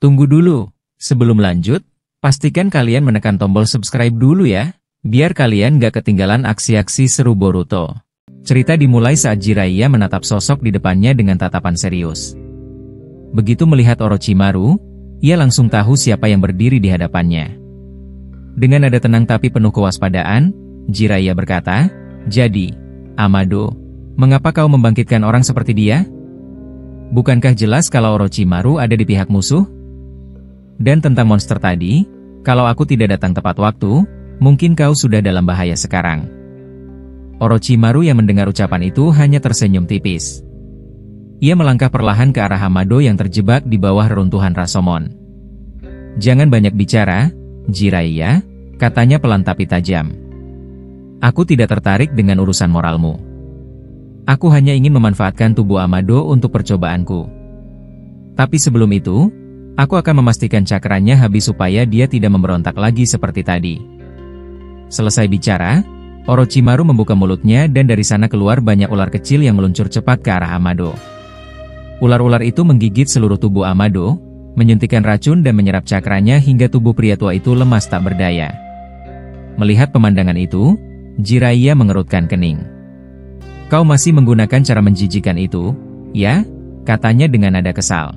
Tunggu dulu, sebelum lanjut, pastikan kalian menekan tombol subscribe dulu ya, biar kalian gak ketinggalan aksi-aksi seru Boruto. Cerita dimulai saat Jiraiya menatap sosok di depannya dengan tatapan serius. Begitu melihat Orochimaru, ia langsung tahu siapa yang berdiri di hadapannya. Dengan nada tenang tapi penuh kewaspadaan, Jiraiya berkata, "Jadi, Amado, mengapa kau membangkitkan orang seperti dia? Bukankah jelas kalau Orochimaru ada di pihak musuh? Dan tentang monster tadi, kalau aku tidak datang tepat waktu, mungkin kau sudah dalam bahaya sekarang." Orochimaru yang mendengar ucapan itu hanya tersenyum tipis. Ia melangkah perlahan ke arah Amado yang terjebak di bawah reruntuhan Rashomon. "Jangan banyak bicara, Jiraiya," katanya pelan tapi tajam. "Aku tidak tertarik dengan urusan moralmu. Aku hanya ingin memanfaatkan tubuh Amado untuk percobaanku. Tapi sebelum itu, aku akan memastikan cakranya habis supaya dia tidak memberontak lagi seperti tadi." Selesai bicara, Orochimaru membuka mulutnya dan dari sana keluar banyak ular kecil yang meluncur cepat ke arah Amado. Ular-ular itu menggigit seluruh tubuh Amado, menyuntikkan racun dan menyerap cakranya hingga tubuh pria tua itu lemas tak berdaya. Melihat pemandangan itu, Jiraiya mengerutkan kening. "Kau masih menggunakan cara menjijikan itu, ya?" katanya dengan nada kesal.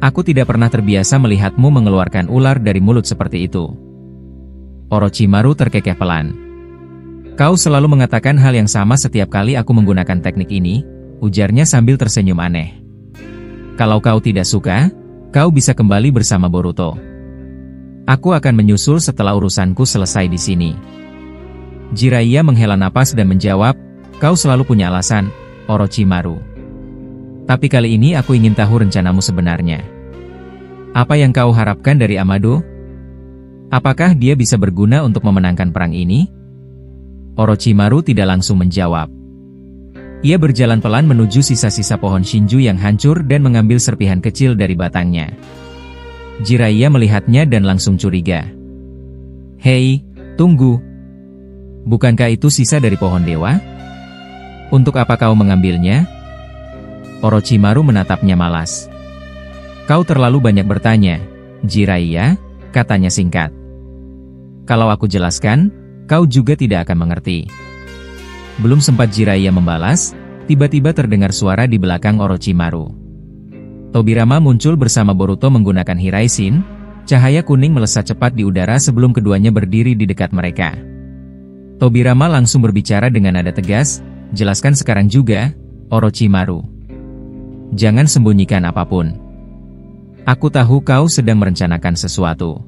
"Aku tidak pernah terbiasa melihatmu mengeluarkan ular dari mulut seperti itu." Orochimaru terkekeh pelan. "Kau selalu mengatakan hal yang sama setiap kali aku menggunakan teknik ini," ujarnya sambil tersenyum aneh. "Kalau kau tidak suka, kau bisa kembali bersama Boruto. Aku akan menyusul setelah urusanku selesai di sini." Jiraiya menghela napas dan menjawab, "Kau selalu punya alasan, Orochimaru. Tapi kali ini aku ingin tahu rencanamu sebenarnya. Apa yang kau harapkan dari Amado? Apakah dia bisa berguna untuk memenangkan perang ini?" Orochimaru tidak langsung menjawab. Ia berjalan pelan menuju sisa-sisa pohon Shinju yang hancur dan mengambil serpihan kecil dari batangnya. Jiraiya melihatnya dan langsung curiga. "Hei, tunggu. Bukankah itu sisa dari pohon dewa? Untuk apa kau mengambilnya?" Orochimaru menatapnya malas. "Kau terlalu banyak bertanya, Jiraiya," katanya singkat. "Kalau aku jelaskan, kau juga tidak akan mengerti." Belum sempat Jiraiya membalas, tiba-tiba terdengar suara di belakang Orochimaru. Tobirama muncul bersama Boruto menggunakan Hiraishin, cahaya kuning melesat cepat di udara sebelum keduanya berdiri di dekat mereka. Tobirama langsung berbicara dengan nada tegas, "Jelaskan sekarang juga, Orochimaru. Jangan sembunyikan apapun. Aku tahu kau sedang merencanakan sesuatu."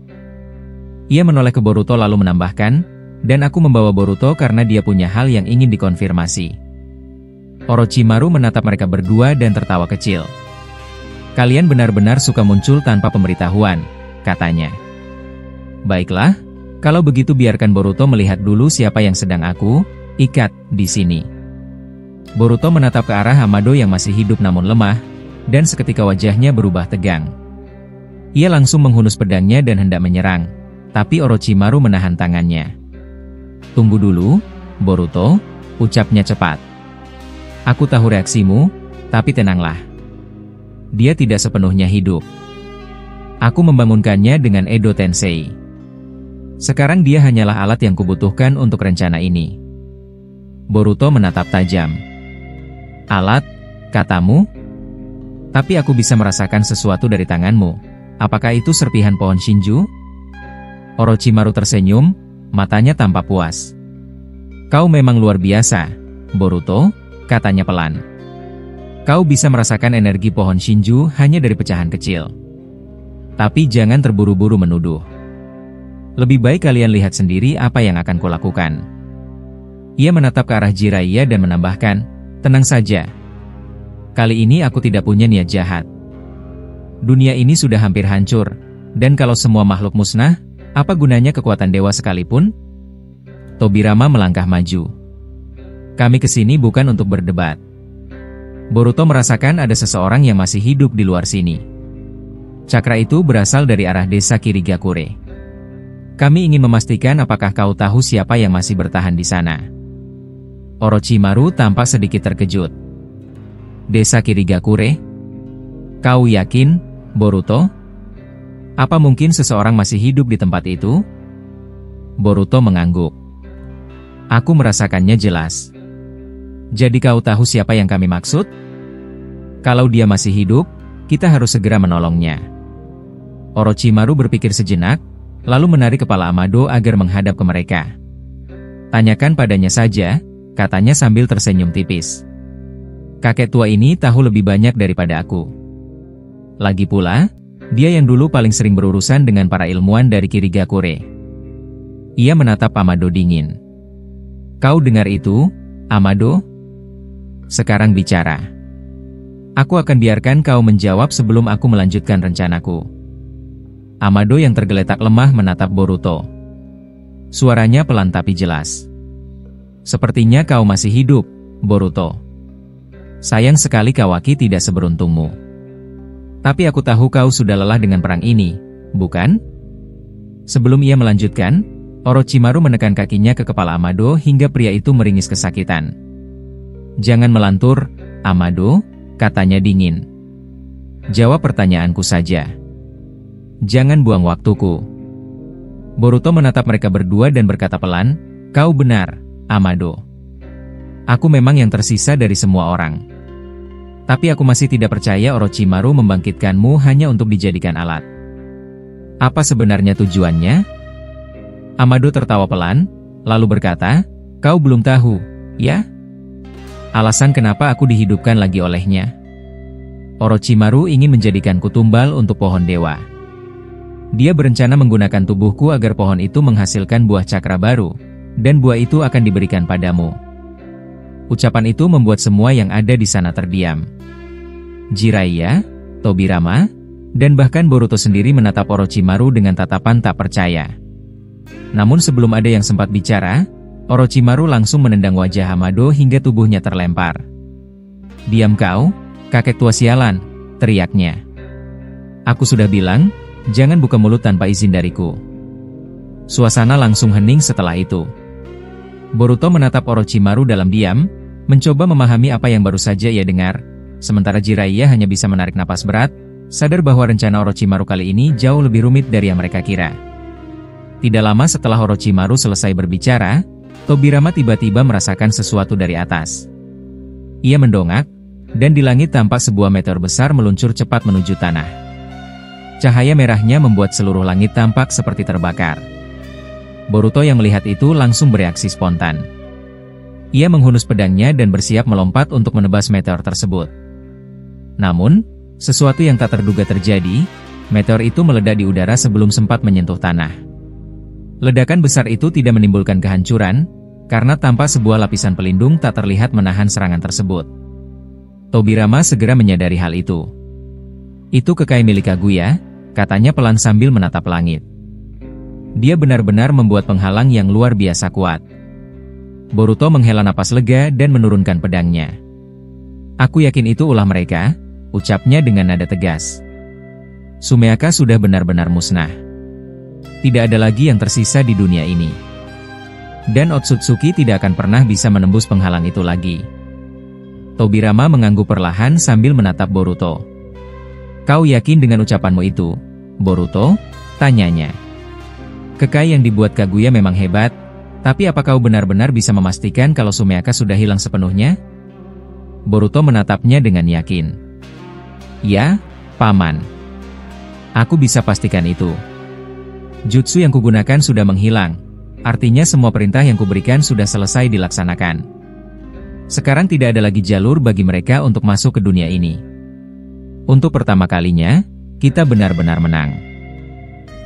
Ia menoleh ke Boruto lalu menambahkan, "Dan aku membawa Boruto karena dia punya hal yang ingin dikonfirmasi." Orochimaru menatap mereka berdua dan tertawa kecil. "Kalian benar-benar suka muncul tanpa pemberitahuan," katanya. "Baiklah, kalau begitu biarkan Boruto melihat dulu siapa yang sedang aku ikat di sini." Boruto menatap ke arah Amado yang masih hidup namun lemah, dan seketika wajahnya berubah tegang. Ia langsung menghunus pedangnya dan hendak menyerang, tapi Orochimaru menahan tangannya. "Tunggu dulu, Boruto," ucapnya cepat. "Aku tahu reaksimu, tapi tenanglah. Dia tidak sepenuhnya hidup. Aku membangunkannya dengan Edo Tensei. Sekarang dia hanyalah alat yang kubutuhkan untuk rencana ini." Boruto menatap tajam. "Alat, katamu? Tapi aku bisa merasakan sesuatu dari tanganmu. Apakah itu serpihan pohon Shinju?" Orochimaru tersenyum, matanya tampak puas. "Kau memang luar biasa, Boruto," katanya pelan. "Kau bisa merasakan energi pohon Shinju hanya dari pecahan kecil. Tapi jangan terburu-buru menuduh. Lebih baik kalian lihat sendiri apa yang akan kulakukan." Ia menatap ke arah Jiraiya dan menambahkan, "Tenang saja. Kali ini aku tidak punya niat jahat. Dunia ini sudah hampir hancur, dan kalau semua makhluk musnah, apa gunanya kekuatan dewa sekalipun?" Tobirama melangkah maju. "Kami kesini bukan untuk berdebat. Boruto merasakan ada seseorang yang masih hidup di luar sini. Cakra itu berasal dari arah desa Kirigakure. Kami ingin memastikan apakah kau tahu siapa yang masih bertahan di sana." Orochimaru tampak sedikit terkejut. "Desa Kirigakure? Kau yakin, Boruto?" Apa mungkin seseorang masih hidup di tempat itu? Boruto mengangguk. Aku merasakannya jelas. Jadi kau tahu siapa yang kami maksud? Kalau dia masih hidup, kita harus segera menolongnya. Orochimaru berpikir sejenak, lalu menarik kepala Amado agar menghadap ke mereka. Tanyakan padanya saja, katanya sambil tersenyum tipis. Kakek tua ini tahu lebih banyak daripada aku. Lagi pula, dia yang dulu paling sering berurusan dengan para ilmuwan dari Kirigakure. Ia menatap Amado dingin. Kau dengar itu, Amado? Sekarang bicara. Aku akan biarkan kau menjawab sebelum aku melanjutkan rencanaku. Amado yang tergeletak lemah menatap Boruto. Suaranya pelan tapi jelas. Sepertinya kau masih hidup, Boruto. Sayang sekali Kawaki tidak seberuntungmu. Tapi aku tahu kau sudah lelah dengan perang ini, bukan? Sebelum ia melanjutkan, Orochimaru menekan kakinya ke kepala Amado hingga pria itu meringis kesakitan. Jangan melantur, Amado, katanya dingin. Jawab pertanyaanku saja. Jangan buang waktuku. Boruto menatap mereka berdua dan berkata pelan, kau benar, Amado. Aku memang yang tersisa dari semua orang. Tapi aku masih tidak percaya Orochimaru membangkitkanmu hanya untuk dijadikan alat. Apa sebenarnya tujuannya? Amado tertawa pelan, lalu berkata, kau belum tahu, ya? Alasan kenapa aku dihidupkan lagi olehnya. Orochimaru ingin menjadikanku tumbal untuk pohon dewa. Dia berencana menggunakan tubuhku agar pohon itu menghasilkan buah cakra baru, dan buah itu akan diberikan padamu. Ucapan itu membuat semua yang ada di sana terdiam. Jiraiya, Tobirama, dan bahkan Boruto sendiri menatap Orochimaru dengan tatapan tak percaya. Namun sebelum ada yang sempat bicara, Orochimaru langsung menendang wajah Amado hingga tubuhnya terlempar. Diam kau, kakek tua sialan, teriaknya. Aku sudah bilang, jangan buka mulut tanpa izin dariku. Suasana langsung hening setelah itu. Boruto menatap Orochimaru dalam diam, mencoba memahami apa yang baru saja ia dengar, sementara Jiraiya hanya bisa menarik napas berat, sadar bahwa rencana Orochimaru kali ini jauh lebih rumit dari yang mereka kira. Tidak lama setelah Orochimaru selesai berbicara, Tobirama tiba-tiba merasakan sesuatu dari atas. Ia mendongak, dan di langit tampak sebuah meteor besar meluncur cepat menuju tanah. Cahaya merahnya membuat seluruh langit tampak seperti terbakar. Boruto yang melihat itu langsung bereaksi spontan. Ia menghunus pedangnya dan bersiap melompat untuk menebas meteor tersebut. Namun, sesuatu yang tak terduga terjadi, meteor itu meledak di udara sebelum sempat menyentuh tanah. Ledakan besar itu tidak menimbulkan kehancuran, karena tanpa sebuah lapisan pelindung tak terlihat menahan serangan tersebut. Tobirama segera menyadari hal itu. Itu kekai milik Kaguya, katanya pelan sambil menatap langit. Dia benar-benar membuat penghalang yang luar biasa kuat. Boruto menghela napas lega dan menurunkan pedangnya. Aku yakin itu ulah mereka, ucapnya dengan nada tegas. Sumeaka sudah benar-benar musnah. Tidak ada lagi yang tersisa di dunia ini. Dan Otsutsuki tidak akan pernah bisa menembus penghalang itu lagi. Tobirama mengangguk perlahan sambil menatap Boruto. Kau yakin dengan ucapanmu itu, Boruto? Tanyanya. Kekai yang dibuat Kaguya memang hebat, tapi apa kau benar-benar bisa memastikan kalau Sumeaka sudah hilang sepenuhnya? Boruto menatapnya dengan yakin. Ya, Paman. Aku bisa pastikan itu. Jutsu yang kugunakan sudah menghilang, artinya semua perintah yang kuberikan sudah selesai dilaksanakan. Sekarang tidak ada lagi jalur bagi mereka untuk masuk ke dunia ini. Untuk pertama kalinya, kita benar-benar menang.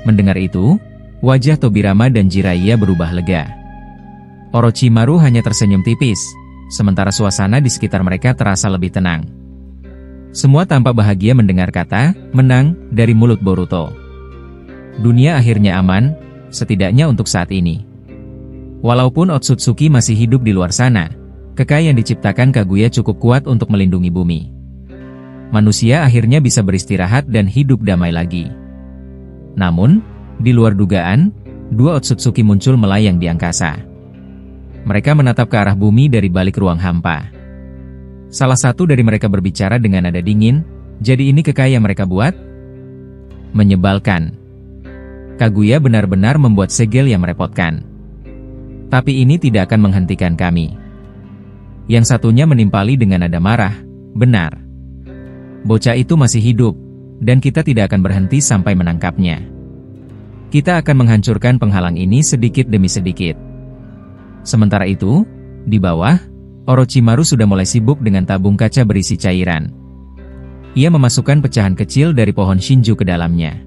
Mendengar itu, wajah Tobirama dan Jiraiya berubah lega. Orochimaru hanya tersenyum tipis, sementara suasana di sekitar mereka terasa lebih tenang. Semua tampak bahagia mendengar kata "menang" dari mulut Boruto. Dunia akhirnya aman, setidaknya untuk saat ini. Walaupun Otsutsuki masih hidup di luar sana, kekai yang diciptakan Kaguya cukup kuat untuk melindungi bumi. Manusia akhirnya bisa beristirahat dan hidup damai lagi. Namun, di luar dugaan, dua Otsutsuki muncul melayang di angkasa. Mereka menatap ke arah bumi dari balik ruang hampa. Salah satu dari mereka berbicara dengan nada dingin, jadi ini kekai yang mereka buat? Menyebalkan. Kaguya benar-benar membuat segel yang merepotkan. Tapi ini tidak akan menghentikan kami. Yang satunya menimpali dengan nada marah. Benar. Bocah itu masih hidup, dan kita tidak akan berhenti sampai menangkapnya. Kita akan menghancurkan penghalang ini sedikit demi sedikit. Sementara itu, di bawah, Orochimaru sudah mulai sibuk dengan tabung kaca berisi cairan. Ia memasukkan pecahan kecil dari pohon Shinju ke dalamnya.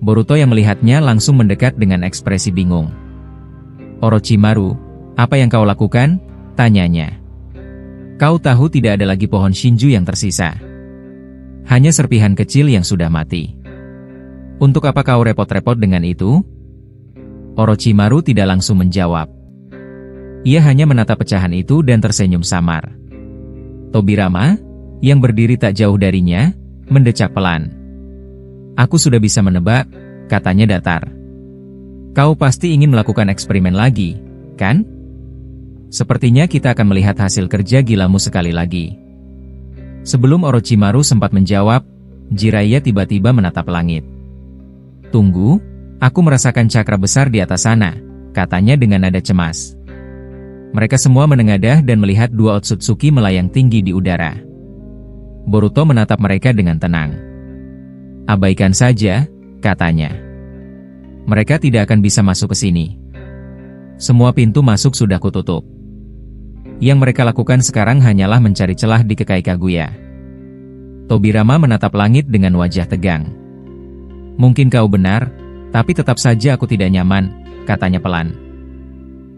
Boruto yang melihatnya langsung mendekat dengan ekspresi bingung. "Orochimaru, apa yang kau lakukan?" tanyanya. "Kau tahu tidak ada lagi pohon Shinju yang tersisa. Hanya serpihan kecil yang sudah mati. Untuk apa kau repot-repot dengan itu?" Orochimaru tidak langsung menjawab. Ia hanya menatap pecahan itu dan tersenyum samar. Tobirama, yang berdiri tak jauh darinya, mendecak pelan. "Aku sudah bisa menebak," katanya datar. "Kau pasti ingin melakukan eksperimen lagi, kan? Sepertinya kita akan melihat hasil kerja gilamu sekali lagi." Sebelum Orochimaru sempat menjawab, Jiraiya tiba-tiba menatap langit. "Tunggu, aku merasakan cakra besar di atas sana," katanya dengan nada cemas. Mereka semua menengadah dan melihat dua Otsutsuki melayang tinggi di udara. Boruto menatap mereka dengan tenang. "Abaikan saja," katanya. "Mereka tidak akan bisa masuk ke sini. Semua pintu masuk sudah kututup. Yang mereka lakukan sekarang hanyalah mencari celah di Kekai Kaguya." Tobirama menatap langit dengan wajah tegang. "Mungkin kau benar, tapi tetap saja aku tidak nyaman," katanya pelan.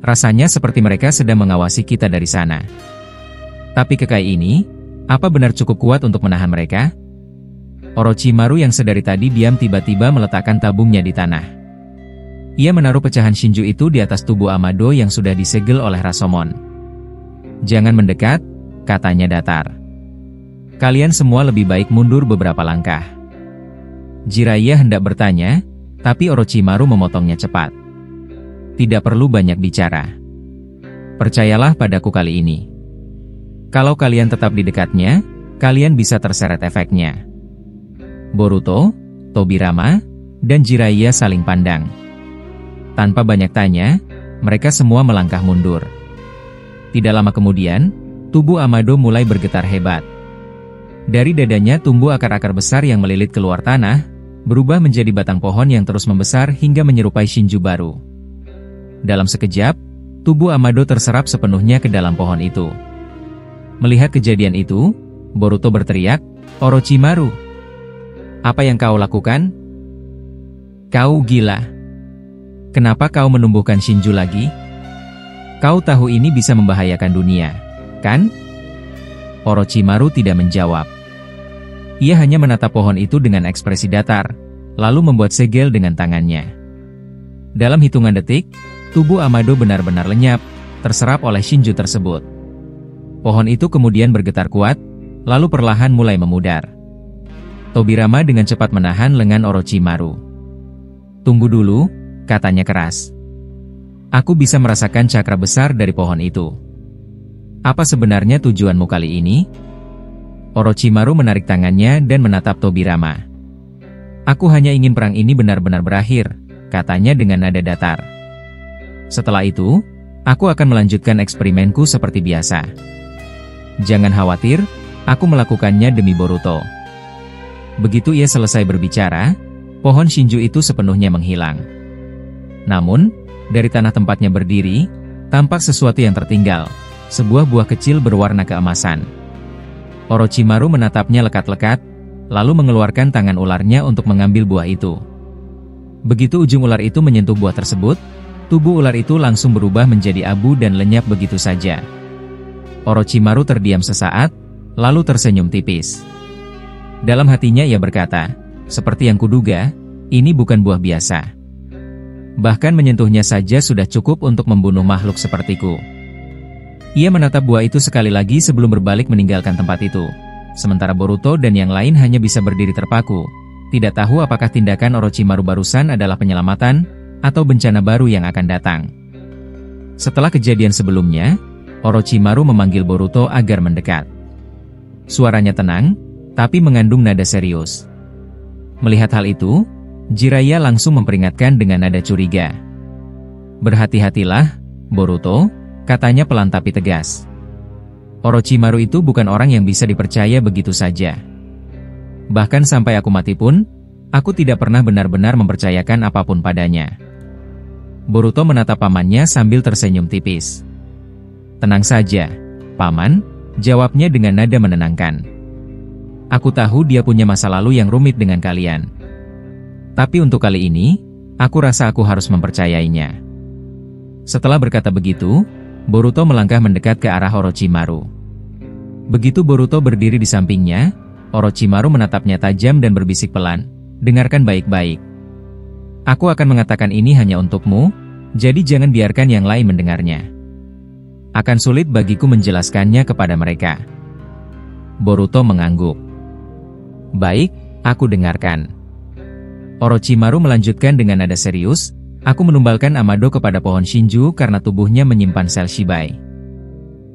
"Rasanya seperti mereka sedang mengawasi kita dari sana. Tapi Kekai ini, apa benar cukup kuat untuk menahan mereka?" Orochimaru yang sedari tadi diam tiba-tiba meletakkan tabungnya di tanah. Ia menaruh pecahan Shinju itu di atas tubuh Amado yang sudah disegel oleh Rashomon. "Jangan mendekat," katanya datar. "Kalian semua lebih baik mundur beberapa langkah." Jiraiya hendak bertanya, tapi Orochimaru memotongnya cepat. "Tidak perlu banyak bicara. Percayalah padaku kali ini. Kalau kalian tetap di dekatnya, kalian bisa terseret efeknya." Boruto, Tobirama, dan Jiraiya saling pandang. Tanpa banyak tanya, mereka semua melangkah mundur. Tidak lama kemudian, tubuh Amado mulai bergetar hebat. Dari dadanya tumbuh akar-akar besar yang melilit keluar tanah, berubah menjadi batang pohon yang terus membesar hingga menyerupai Shinju baru. Dalam sekejap, tubuh Amado terserap sepenuhnya ke dalam pohon itu. Melihat kejadian itu, Boruto berteriak, "Orochimaru! Apa yang kau lakukan? Kau gila. Kenapa kau menumbuhkan Shinju lagi? Kau tahu ini bisa membahayakan dunia, kan?" Orochimaru tidak menjawab. Ia hanya menatap pohon itu dengan ekspresi datar, lalu membuat segel dengan tangannya. Dalam hitungan detik, tubuh Amado benar-benar lenyap, terserap oleh Shinju tersebut. Pohon itu kemudian bergetar kuat, lalu perlahan mulai memudar. Tobirama dengan cepat menahan lengan Orochimaru. "Tunggu dulu," katanya keras. "Aku bisa merasakan cakra besar dari pohon itu. Apa sebenarnya tujuanmu kali ini?" Orochimaru menarik tangannya dan menatap Tobirama. "Aku hanya ingin perang ini benar-benar berakhir," katanya dengan nada datar. "Setelah itu, aku akan melanjutkan eksperimenku seperti biasa. Jangan khawatir, aku melakukannya demi Boruto." Begitu ia selesai berbicara, pohon Shinju itu sepenuhnya menghilang. Namun, dari tanah tempatnya berdiri, tampak sesuatu yang tertinggal, sebuah buah kecil berwarna keemasan. Orochimaru menatapnya lekat-lekat, lalu mengeluarkan tangan ularnya untuk mengambil buah itu. Begitu ujung ular itu menyentuh buah tersebut, tubuh ular itu langsung berubah menjadi abu dan lenyap begitu saja. Orochimaru terdiam sesaat, lalu tersenyum tipis. Dalam hatinya ia berkata, "Seperti yang kuduga, ini bukan buah biasa. Bahkan menyentuhnya saja sudah cukup untuk membunuh makhluk sepertiku." Ia menatap buah itu sekali lagi sebelum berbalik meninggalkan tempat itu. Sementara Boruto dan yang lain hanya bisa berdiri terpaku, tidak tahu apakah tindakan Orochimaru barusan adalah penyelamatan, atau bencana baru yang akan datang. Setelah kejadian sebelumnya, Orochimaru memanggil Boruto agar mendekat. Suaranya tenang, tapi mengandung nada serius. Melihat hal itu, Jiraiya langsung memperingatkan dengan nada curiga. "Berhati-hatilah, Boruto," katanya pelan tapi tegas. "Orochimaru itu bukan orang yang bisa dipercaya begitu saja. Bahkan sampai aku mati pun, aku tidak pernah benar-benar mempercayakan apapun padanya." Boruto menatap pamannya sambil tersenyum tipis. "Tenang saja, Paman," jawabnya dengan nada menenangkan. "Aku tahu dia punya masa lalu yang rumit dengan kalian. Tapi untuk kali ini, aku rasa aku harus mempercayainya." Setelah berkata begitu, Boruto melangkah mendekat ke arah Orochimaru. Begitu Boruto berdiri di sampingnya, Orochimaru menatapnya tajam dan berbisik pelan, "Dengarkan baik-baik. Aku akan mengatakan ini hanya untukmu, jadi jangan biarkan yang lain mendengarnya. Akan sulit bagiku menjelaskannya kepada mereka." Boruto mengangguk. "Baik, aku dengarkan." Orochimaru melanjutkan dengan nada serius, "Aku menumbalkan Amado kepada pohon Shinju karena tubuhnya menyimpan sel Shibai.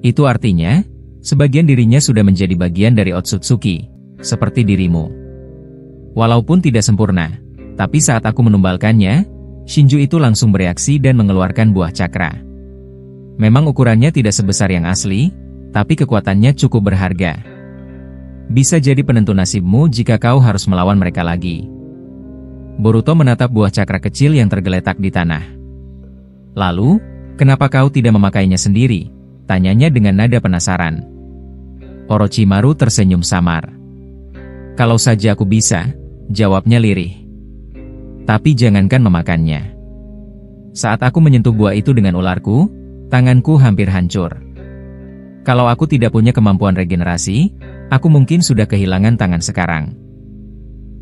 Itu artinya, sebagian dirinya sudah menjadi bagian dari Otsutsuki, seperti dirimu. Walaupun tidak sempurna, tapi saat aku menumbalkannya, Shinju itu langsung bereaksi dan mengeluarkan buah cakra. Memang ukurannya tidak sebesar yang asli, tapi kekuatannya cukup berharga. Bisa jadi penentu nasibmu jika kau harus melawan mereka lagi." Boruto menatap buah cakra kecil yang tergeletak di tanah. "Lalu, kenapa kau tidak memakainya sendiri?" tanyanya dengan nada penasaran. Orochimaru tersenyum samar. "Kalau saja aku bisa," jawabnya lirih. "Tapi jangankan memakannya. Saat aku menyentuh buah itu dengan ularku, tanganku hampir hancur. Kalau aku tidak punya kemampuan regenerasi, aku mungkin sudah kehilangan tangan sekarang."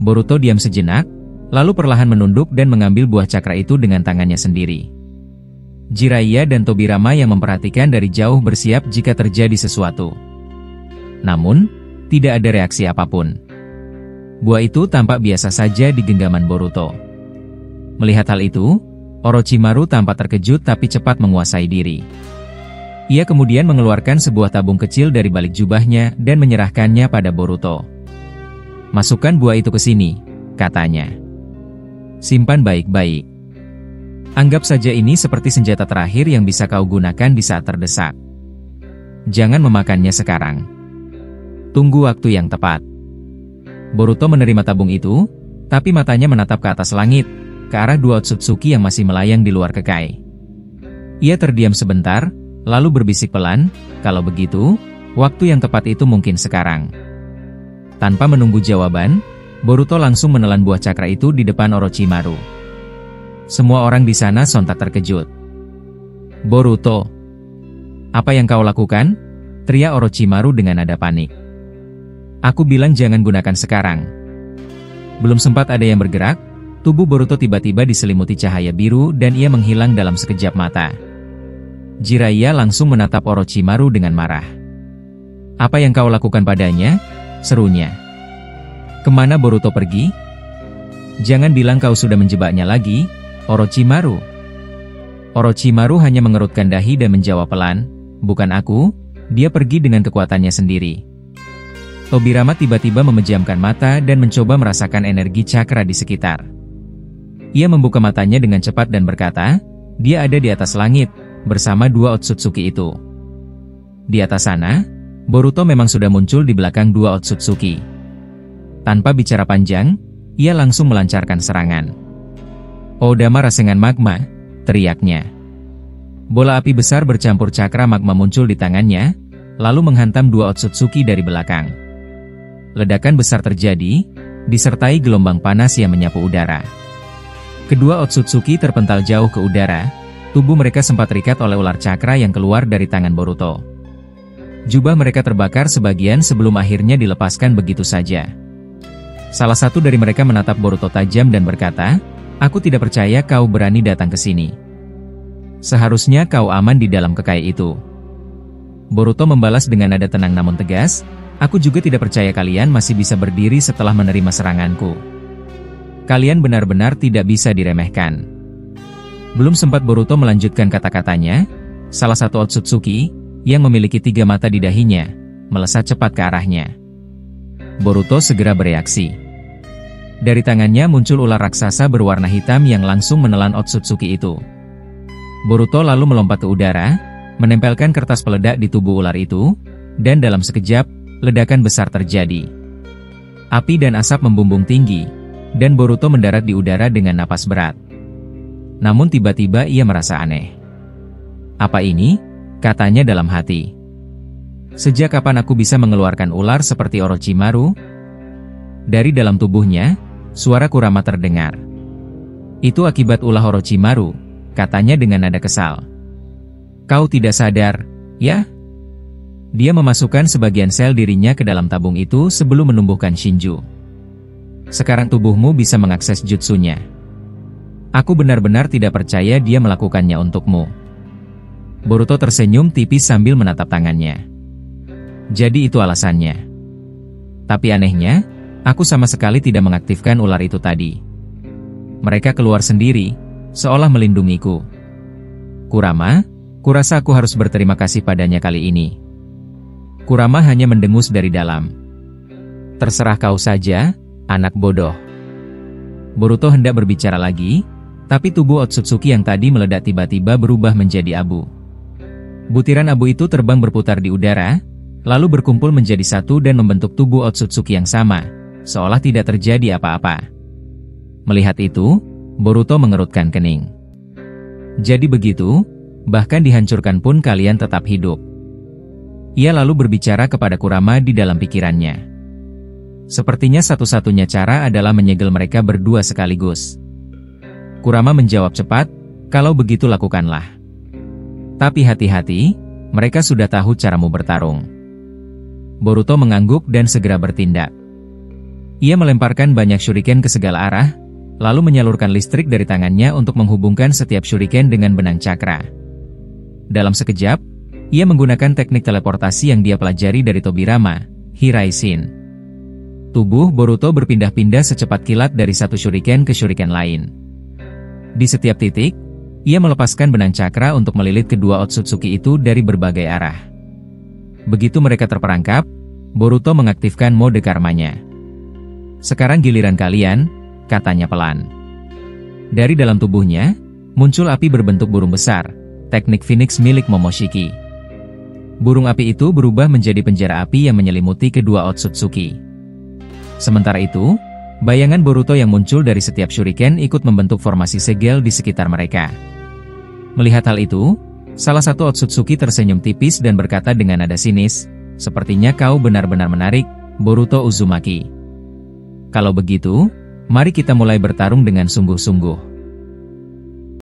Boruto diam sejenak, lalu perlahan menunduk dan mengambil buah cakra itu dengan tangannya sendiri. Jiraiya dan Tobirama yang memperhatikan dari jauh bersiap jika terjadi sesuatu. Namun, tidak ada reaksi apapun. Buah itu tampak biasa saja di genggaman Boruto. Melihat hal itu, Orochimaru tampak terkejut tapi cepat menguasai diri. Ia kemudian mengeluarkan sebuah tabung kecil dari balik jubahnya dan menyerahkannya pada Boruto. "Masukkan buah itu ke sini," katanya. "Simpan baik-baik. Anggap saja ini seperti senjata terakhir yang bisa kau gunakan di saat terdesak. Jangan memakannya sekarang. Tunggu waktu yang tepat." Boruto menerima tabung itu, tapi matanya menatap ke atas langit, ke arah dua Otsutsuki yang masih melayang di luar kekai. Ia terdiam sebentar, lalu berbisik pelan, "Kalau begitu, waktu yang tepat itu mungkin sekarang." Tanpa menunggu jawaban, Boruto langsung menelan buah cakra itu di depan Orochimaru. Semua orang di sana sontak terkejut. "Boruto, apa yang kau lakukan?" teriak Orochimaru dengan nada panik. "Aku bilang jangan gunakan sekarang." Belum sempat ada yang bergerak, tubuh Boruto tiba-tiba diselimuti cahaya biru dan ia menghilang dalam sekejap mata. Jiraiya langsung menatap Orochimaru dengan marah. "Apa yang kau lakukan padanya?" serunya. "Kemana Boruto pergi? Jangan bilang kau sudah menjebaknya lagi, Orochimaru." Orochimaru hanya mengerutkan dahi dan menjawab pelan, "Bukan aku, dia pergi dengan kekuatannya sendiri." Tobirama tiba-tiba memejamkan mata dan mencoba merasakan energi cakra di sekitar. Ia membuka matanya dengan cepat dan berkata, "Dia ada di atas langit, bersama dua Otsutsuki itu." Di atas sana, Boruto memang sudah muncul di belakang dua Otsutsuki. Tanpa bicara panjang, ia langsung melancarkan serangan. "Odama rasengan magma," teriaknya. Bola api besar bercampur cakra magma muncul di tangannya, lalu menghantam dua Otsutsuki dari belakang. Ledakan besar terjadi, disertai gelombang panas yang menyapu udara. Kedua Otsutsuki terpental jauh ke udara, tubuh mereka sempat terikat oleh ular cakra yang keluar dari tangan Boruto. Jubah mereka terbakar sebagian sebelum akhirnya dilepaskan begitu saja. Salah satu dari mereka menatap Boruto tajam dan berkata, "Aku tidak percaya kau berani datang ke sini. Seharusnya kau aman di dalam kekai itu." Boruto membalas dengan nada tenang namun tegas, "Aku juga tidak percaya kalian masih bisa berdiri setelah menerima seranganku. Kalian benar-benar tidak bisa diremehkan." Belum sempat Boruto melanjutkan kata-katanya, salah satu Otsutsuki, yang memiliki 3 mata di dahinya, melesat cepat ke arahnya. Boruto segera bereaksi. Dari tangannya muncul ular raksasa berwarna hitam yang langsung menelan Otsutsuki itu. Boruto lalu melompat ke udara, menempelkan kertas peledak di tubuh ular itu, dan dalam sekejap, ledakan besar terjadi. Api dan asap membumbung tinggi, dan Boruto mendarat di udara dengan napas berat. Namun tiba-tiba ia merasa aneh. "Apa ini?" katanya dalam hati. "Sejak kapan aku bisa mengeluarkan ular seperti Orochimaru?" Dari dalam tubuhnya, suara Kurama terdengar. "Itu akibat ulah Orochimaru," katanya dengan nada kesal. "Kau tidak sadar, ya?" Dia memasukkan sebagian sel dirinya ke dalam tabung itu sebelum menumbuhkan Shinju. "Sekarang tubuhmu bisa mengakses jutsunya. Aku benar-benar tidak percaya dia melakukannya untukmu." Boruto tersenyum tipis sambil menatap tangannya. "Jadi itu alasannya. Tapi anehnya, aku sama sekali tidak mengaktifkan ular itu tadi. Mereka keluar sendiri, seolah melindungiku. Kurama, kurasa aku harus berterima kasih padanya kali ini." Kurama hanya mendengus dari dalam. "Terserah kau saja, anak bodoh." Boruto hendak berbicara lagi, tapi tubuh Otsutsuki yang tadi meledak tiba-tiba berubah menjadi abu. Butiran abu itu terbang berputar di udara, lalu berkumpul menjadi satu dan membentuk tubuh Otsutsuki yang sama, seolah tidak terjadi apa-apa. Melihat itu, Boruto mengerutkan kening. "Jadi begitu, bahkan dihancurkan pun kalian tetap hidup." Ia lalu berbicara kepada Kurama di dalam pikirannya. Sepertinya satu-satunya cara adalah menyegel mereka berdua sekaligus. Kurama menjawab cepat, "Kalau begitu lakukanlah. Tapi hati-hati, mereka sudah tahu caramu bertarung." Boruto mengangguk dan segera bertindak. Ia melemparkan banyak shuriken ke segala arah, lalu menyalurkan listrik dari tangannya untuk menghubungkan setiap shuriken dengan benang cakra. Dalam sekejap, ia menggunakan teknik teleportasi yang dia pelajari dari Tobirama, Hiraishin. Tubuh Boruto berpindah-pindah secepat kilat dari satu shuriken ke shuriken lain. Di setiap titik, ia melepaskan benang cakra untuk melilit kedua Otsutsuki itu dari berbagai arah. Begitu mereka terperangkap, Boruto mengaktifkan mode karmanya. "Sekarang giliran kalian," katanya pelan. Dari dalam tubuhnya, muncul api berbentuk burung besar, teknik Phoenix milik Momoshiki. Burung api itu berubah menjadi penjara api yang menyelimuti kedua Otsutsuki. Sementara itu, bayangan Boruto yang muncul dari setiap shuriken ikut membentuk formasi segel di sekitar mereka. Melihat hal itu, salah satu Otsutsuki tersenyum tipis dan berkata dengan nada sinis, "Sepertinya kau benar-benar menarik, Boruto Uzumaki. Kalau begitu, mari kita mulai bertarung dengan sungguh-sungguh."